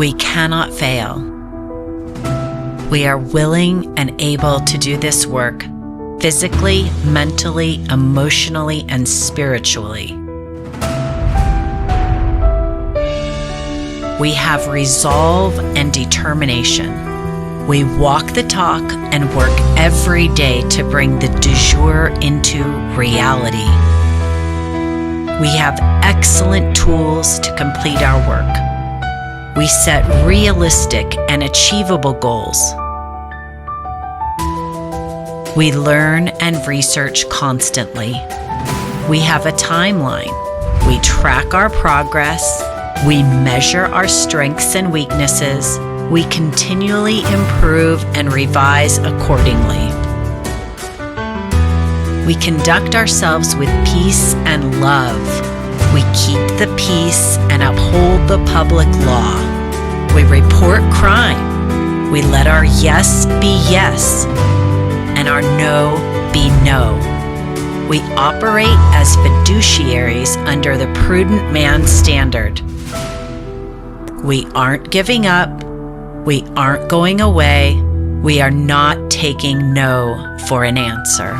We cannot fail. We are willing and able to do this work physically, mentally, emotionally, and spiritually. We have resolve and determination. We walk the talk and work every day to bring the du jour into reality. We have excellent tools to complete our work. We set realistic and achievable goals. We learn and research constantly. We have a timeline. We track our progress. We measure our strengths and weaknesses. We continually improve and revise accordingly. We conduct ourselves with peace and love. We keep the peace and uphold the public law. We report crime. We let our yes be yes and our no be no. We operate as fiduciaries under the prudent man's standard. We aren't giving up. We aren't going away. We are not taking no for an answer.